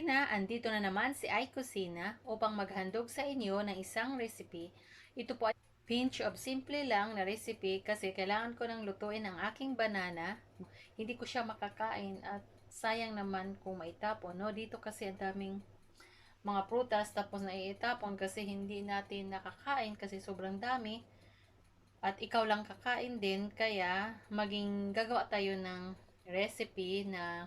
Okay na, andito na naman si Ay Kusina upang maghandog sa inyo ng isang recipe. Ito po ay pinch of simple lang na recipe kasi kailangan ko nang lutuin ang aking banana. Hindi ko siya makakain at sayang naman kung maitapon. No? Dito kasi ang daming mga prutas tapos naiitapon kasi hindi natin nakakain kasi sobrang dami. At ikaw lang kakain din kaya gagawa tayo ng recipe na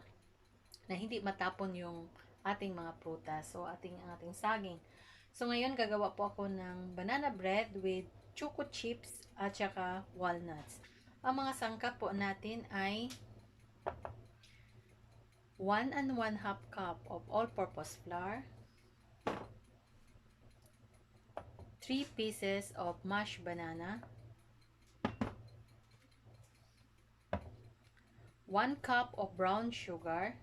hindi matapon yung ating mga prutas. So, ating saging. So, ngayon gagawa po ako ng banana bread with choco chips at saka walnuts. Ang mga sangkap po natin ay 1 and 1/2 cup of all-purpose flour, 3 pieces of mashed banana, 1 cup of brown sugar,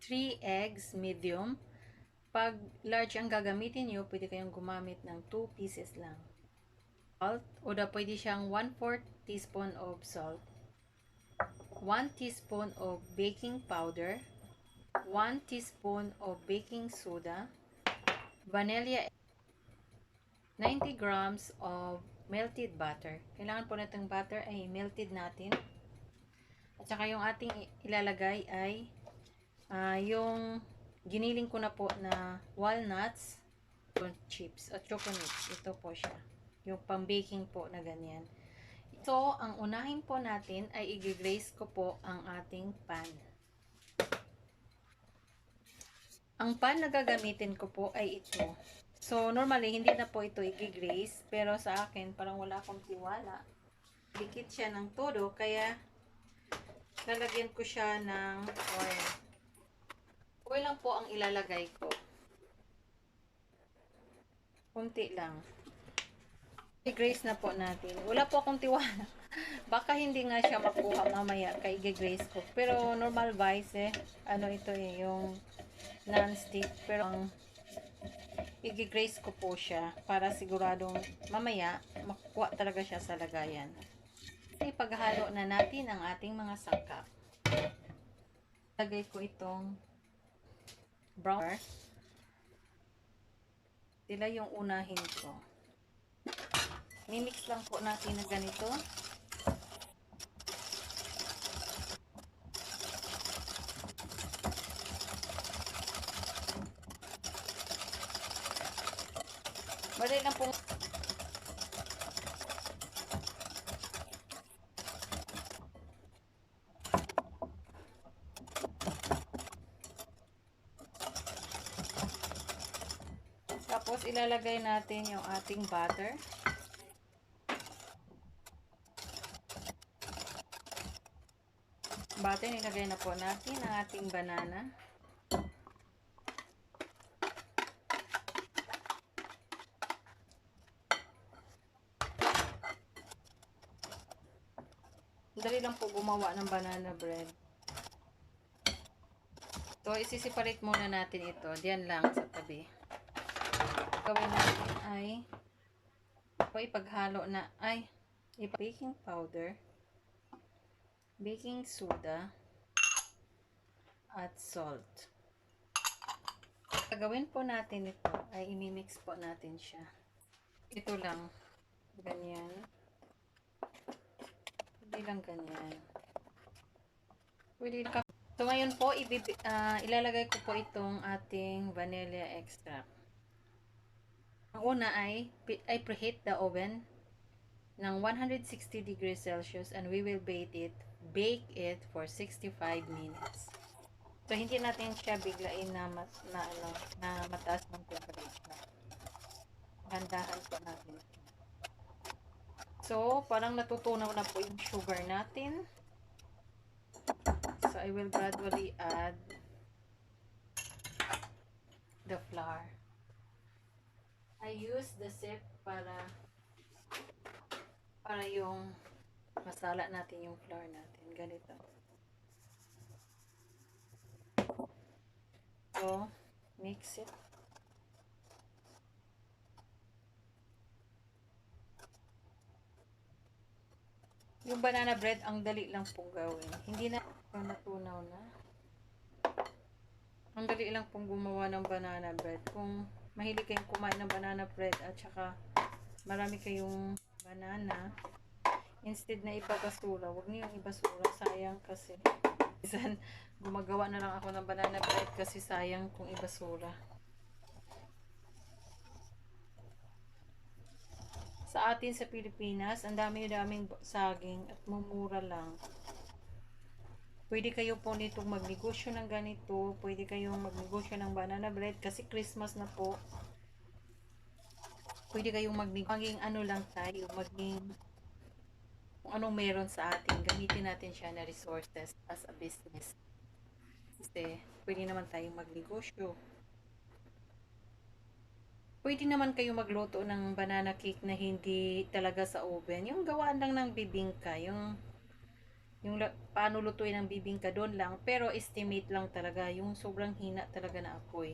3 eggs medium. Pag large ang gagamitin nyo, pwede kayong gumamit ng 2 pieces lang. Salt, o pwede siyang 1/4 teaspoon of salt, 1 teaspoon of baking powder, 1 teaspoon of baking soda, vanilla, 90 grams of melted butter. Kailangan po natin butter ay melted natin. At saka yung ating ilalagay ay yung giniling ko na po na walnuts, chips at choco chips. Ito po siya. Yung pang-baking po na ganyan. So, ang unahin po natin ay i-glaze ko po ang ating pan. Ang pan na gagamitin ko po ay ito. So, normally, hindi na po ito i-glaze. Pero sa akin, parang wala akong tiwala. Dikit siya ng todo, kaya lalagyan ko siya ng oil. Oil lang po ang ilalagay ko. Kunti lang. I-glaze na po natin. Wala po akong tiwala. Baka hindi nga siya makuha mamaya kay i-glaze ko. Pero normal vice ano ito yung non-stick. Pero i-glaze ko po siya para siguradong mamaya makuha talaga siya sa lagayan. Ipaghalo na natin ang ating mga sangkap. Lagay ko itong brown. Sila yung unahin ko. Mimix lang po natin na ganito. Madali lang po. Tapos ilalagay natin yung ating butter. Butter, nilagay na po natin ang ating banana. Dali lang po gumawa ng banana bread. So, isi-separate muna natin ito. Diyan lang sa tabi. Gawin natin ay ipaghalo na baking powder, baking soda, at salt. Gagawin po natin ito ay imimix po natin siya. Ito lang. Ganyan. Hindi lang ganyan. Pwede lang. So, ngayon po, ilalagay ko po itong ating vanilla extract. Ang una ay preheat the oven ng 160 degrees Celsius and we will bake it for 65 minutes. So, hindi natin siya biglain na mataas ng temperature. Handahan po natin. So, parang natutunaw na po yung sugar natin. So, I will gradually add the flour. I use the sieve para yung masala natin yung flour natin. Ganito. So, mix it. Yung banana bread, ang dali lang pong gawin. Hindi na natunaw na. Ang dali lang pong gumawa ng banana bread. Kung mahilig kayong kumain ng banana bread at saka marami kayong banana, instead na ipabasura, huwag niyo yung ibasura. Sayang kasi. Minsan, gumagawa na lang ako ng banana bread kasi sayang kung ibasura. Sa atin sa Pilipinas, ang dami-daming saging at mumura lang. Pwede kayo po nitong magnegosyo ng ganito. Pwede kayong magnegosyo ng banana bread kasi Christmas na po. Pwede kayong maging ano lang tayo, maging kung anong meron sa atin, gamitin natin siya na resources as a business. Kasi pwede naman tayong magnegosyo. Pwede naman kayo magluto ng banana cake na hindi talaga sa oven. Yung gawaan lang ng bibingka, yung paano lutuin ng bibingka doon lang, pero estimate lang talaga, yung sobrang hina talaga na apoy.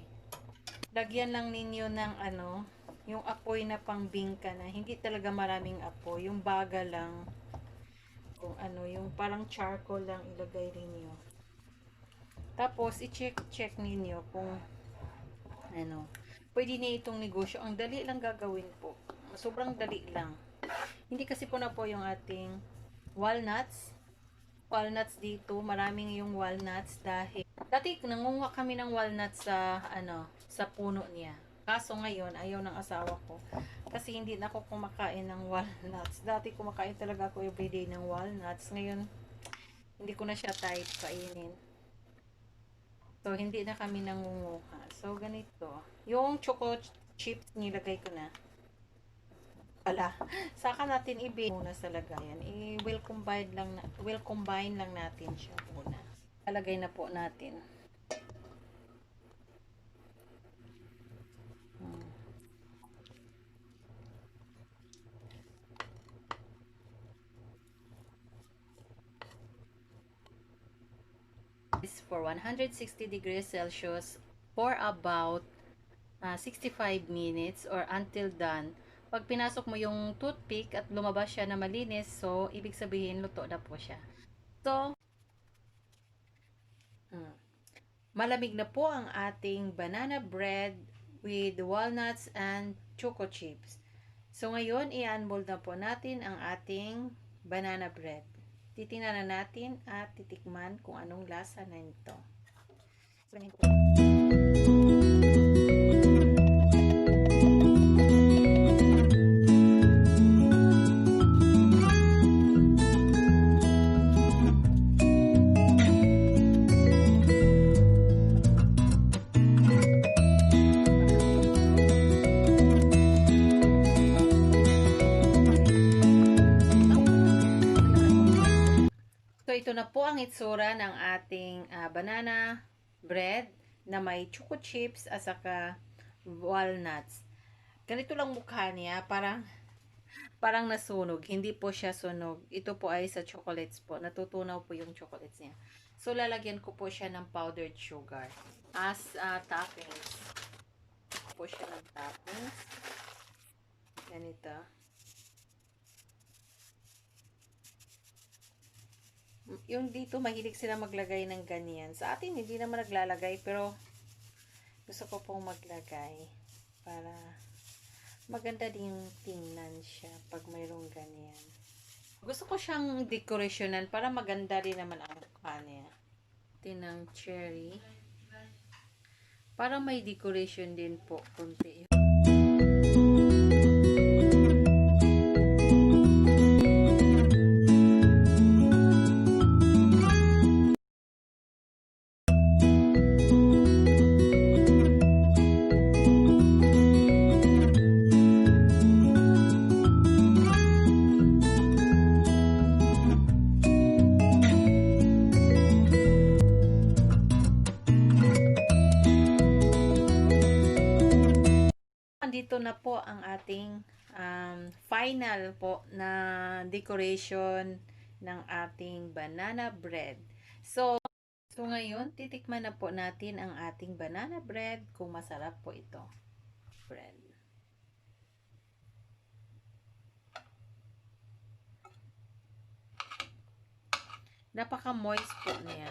Lagyan lang ninyo ng ano, yung apoy na pangbingka na hindi talaga maraming apoy, yung baga lang, kung ano, yung parang charcoal lang ilagay ninyo. Tapos i-check ninyo kung ano, pwede na itong negosyo. Ang dali lang gagawin po. Sobrang dali lang. Hindi kasi po na po yung ating walnuts. Walnuts dito, maraming yung walnuts dahil dati nangunguha kami ng walnuts sa ano, sa puno niya. Kaso ngayon, ayaw ng asawa ko. Kasi hindi na ako kumakain ng walnuts. Dati kumakain talaga ako everyday ng walnuts. Ngayon, hindi ko na siya type kainin. So, hindi na kami nangunguha. So, ganito. Yung choco chips, nilagay ko na. Wala. Saka natin muna sa lagayan. I-will combine lang natin siya muna. Lalagay na po natin. Is for 160 degrees Celsius for about 65 minutes or until done. Pag pinasok mo yung toothpick at lumabas siya na malinis, so ibig sabihin luto na po siya. So, mm, malamig na po ang ating banana bread with walnuts and choco chips. So ngayon, i-unmold na po natin ang ating banana bread. Titingnan na natin at titikman kung anong lasa na ito. So, ito na po ang itsura ng ating banana bread na may choco chips at saka walnuts. Ganito lang mukha niya, parang nasunog. Hindi po siya sunog. Ito po ay sa chocolates po. Natutunaw po yung chocolates niya. So, lalagyan ko po siya ng powdered sugar as toppings. Po siya ng toppings. Ganito. Yung dito, mahilig sila maglagay ng ganyan. Sa atin, hindi naman naglalagay, pero gusto ko pong maglagay para maganda din tingnan siya pag mayroong ganyan. Gusto ko siyang decorationan para maganda rin naman ang mukha niya. Tinang cherry. Para may decoration din po, kunti. Dito na po ang ating final po na decoration ng ating banana bread. So ngayon, titikman na po natin ang ating banana bread kung masarap po ito. Bread. Napaka-moist po niya.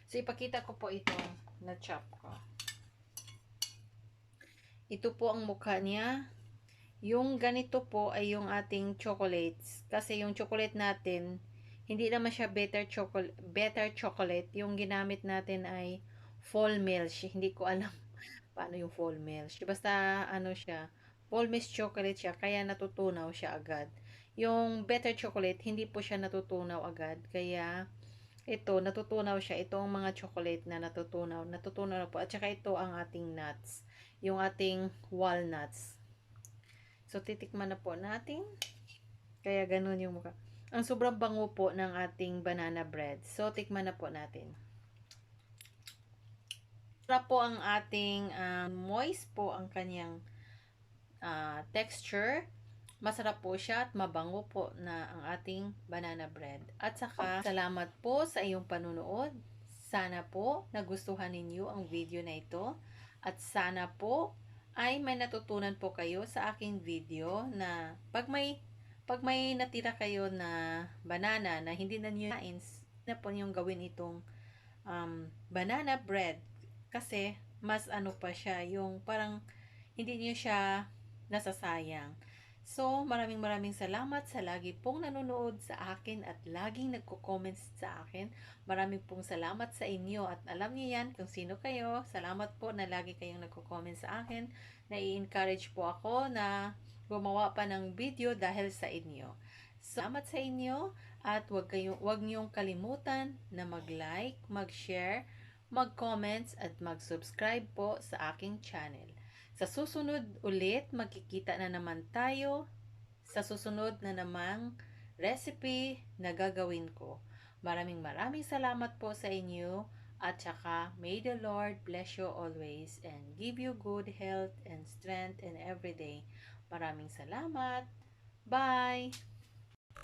So, ipakita ko po ito na chop ko. Ito po ang mukha niya. Yung ganito po ay yung ating chocolates. Kasi yung chocolate natin, hindi naman siya better chocolate. Yung ginamit natin ay full milk. Hindi ko alam paano yung full milk. Basta ano siya, full milk chocolate siya, kaya natutunaw siya agad. Yung better chocolate, hindi po siya natutunaw agad. Kaya ito, natutunaw siya. Ito ang mga chocolate na natutunaw. Natutunaw na po. At saka ito ang ating nuts. Yung ating walnuts. So, titikman na po natin. Kaya ganun yung mukha. Ang sobrang bango po ng ating banana bread. So, tikman na po natin. Sarap po ang ating moist po ang kanyang texture. Masarap po siya at mabango po na ang ating banana bread. At saka, salamat po sa iyong panunood. Sana po nagustuhan ninyo ang video na ito. At sana po ay may natutunan po kayo sa aking video na pag may natira kayo na banana na hindi na niyo kain, na po niyong gawin itong banana bread. Kasi mas ano pa siya, yung parang hindi niyo siya nasasayang. So, maraming maraming salamat sa lagi pong nanonood sa akin at laging nagko-comments sa akin. Maraming pong salamat sa inyo at alam niyo yan kung sino kayo. Salamat po na lagi kayong nagko-comment sa akin. Nai-encourage po ako na gumawa pa ng video dahil sa inyo. So, salamat sa inyo at wag niyong kalimutan na mag-like, mag-share, mag-comments at mag-subscribe po sa aking channel. Sa susunod ulit, magkikita na naman tayo sa susunod na namang recipe na gagawin ko. Maraming maraming salamat po sa inyo at saka may the Lord bless you always and give you good health and strength in every day. Maraming salamat. Bye!